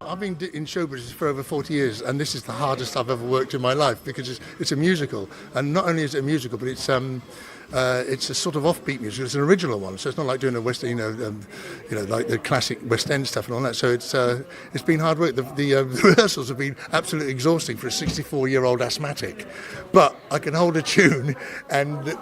I've been in show business for over 40 years, and this is the hardest I've ever worked in my life because it's a musical, and not only is it a musical, but it's a sort of offbeat musical. It's an original one, so it's not like doing a West, like the classic West End stuff and all that. So it's been hard work. The rehearsals have been absolutely exhausting for a 64-year-old asthmatic, but I can hold a tune. And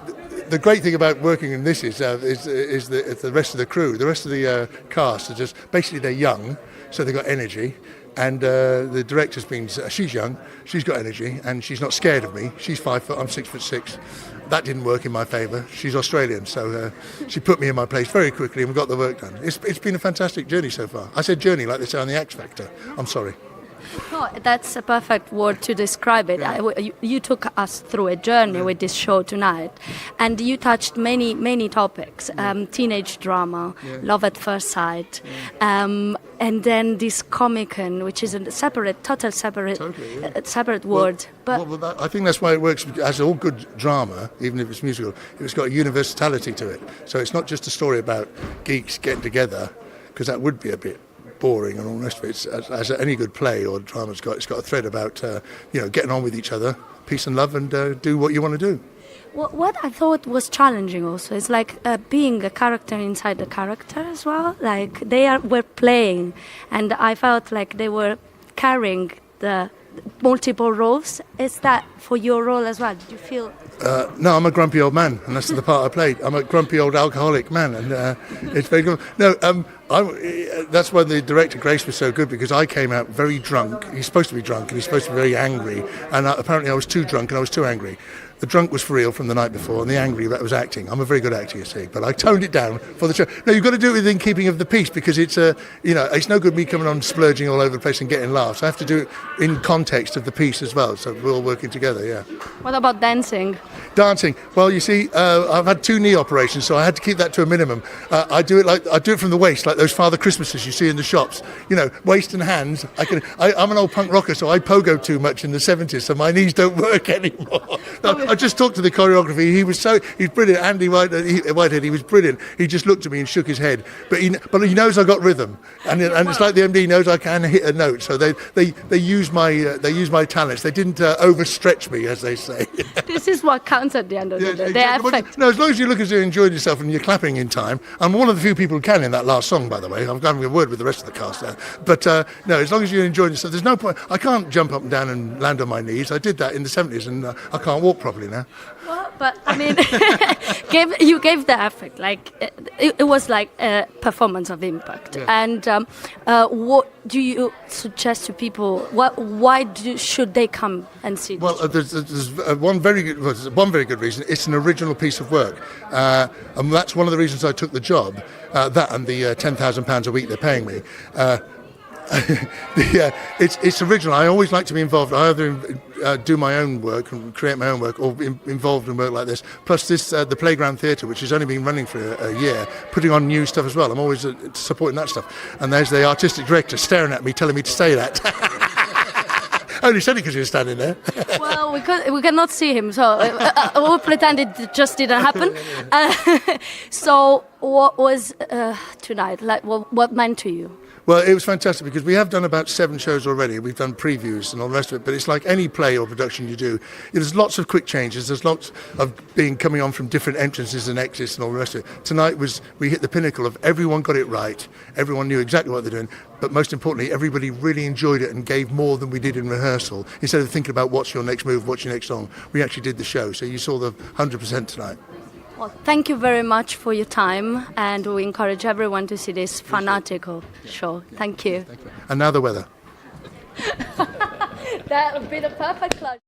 the great thing about working in this is the rest of the crew, the rest of the cast are just basically they're young, so they've got energy. And the director's been, she's young, she's got energy, and she's not scared of me. She's 5 foot, I'm 6'6". That didn't work in my favour. She's Australian, so she put me in my place very quickly, and we got the work done. It's been a fantastic journey so far. I said journey like they say on the X Factor. I'm sorry. Oh, that's a perfect word to describe it. You took us through a journey with this show tonight, and you touched many topics: teenage drama, love at first sight, and then this Comic-Con, which is a total separate word. I think that's why it works. As all good drama, even if it's musical, it's got a universality to it. So it's not just a story about geeks getting together, because that would be a bit boring and all the rest of it. As any good play or drama, it's got a thread about getting on with each other, peace and love, and do what you want to do. What I thought was challenging also is like being a character inside the character as well. Like were playing, and I felt like they were carrying the multiple roles. Is that for your role as well? Did you feel? No, I'm a grumpy old man, and that's the part I played. I'm a grumpy old alcoholic man, and it's very good. No, that's why the director Grace was so good, because I came out very drunk. He's supposed to be drunk, and he's supposed to be very angry, and apparently I was too drunk and I was too angry. The drunk was for real from the night before, and the angry, that was acting. I'm a very good actor, you see, but I toned it down for the show. No, you've got to do it within keeping of the piece, because it's it's no good me coming on splurging all over the place and getting laughs. I have to do it in context of the piece as well, so we're all working together, yeah. What about dancing? Dancing. Well, you see, I've had 2 knee operations, so I had to keep that to a minimum. I do it from the waist, like those Father Christmases you see in the shops. Waist and hands. I'm an old punk rocker, so I pogo too much in the 70s, so my knees don't work anymore. I just talked to the choreography. He's brilliant. Andy Whitehead, he was brilliant. He just looked at me and shook his head, but he knows I got rhythm, and it's like the MD knows I can hit a note. So they use my talents. They didn't overstretch me, as they say. This is what counts at the end of the day. Exactly. No, as long as you look as you're enjoying yourself and you're clapping in time. I'm one of the few people who can in that last song, by the way. I'm having a word with the rest of the cast there. But no, as long as you're enjoying yourself, there's no point. I can't jump up and down and land on my knees. I did that in the 70s, and I can't walk properly now. Well, but I mean, you gave the effort. Like it was like a performance of impact. Yeah. And what do you suggest to people? Why should they come and see? Well, there's one very good reason. It's an original piece of work, and that's one of the reasons I took the job. That and the £10,000 a week they're paying me. It's original. I always like to be involved. I either do my own work and create my own work, or involved in work like this. Plus this, the Playground Theatre, which has only been running for a year, putting on new stuff as well. I'm always supporting that stuff. And there's the artistic director staring at me, telling me to say that. Only said it because he was standing there. Well, we cannot see him, so we'll pretend it just didn't happen. So what was tonight? Like, what meant to you? Well, it was fantastic because we have done about 7 shows already. We've done previews and all the rest of it, but it's like any play or production you do. There's lots of quick changes. There's lots of coming on from different entrances and exits and all the rest of it. Tonight we hit the pinnacle of everyone got it right. Everyone knew exactly what they're doing. But most importantly, everybody really enjoyed it and gave more than we did in rehearsal. Instead of thinking about what's your next move, what's your next song, we actually did the show. So you saw the 100% tonight. Well, thank you very much for your time, and we encourage everyone to see this Fanatical show. Thank you. And now the weather. That would be the perfect close.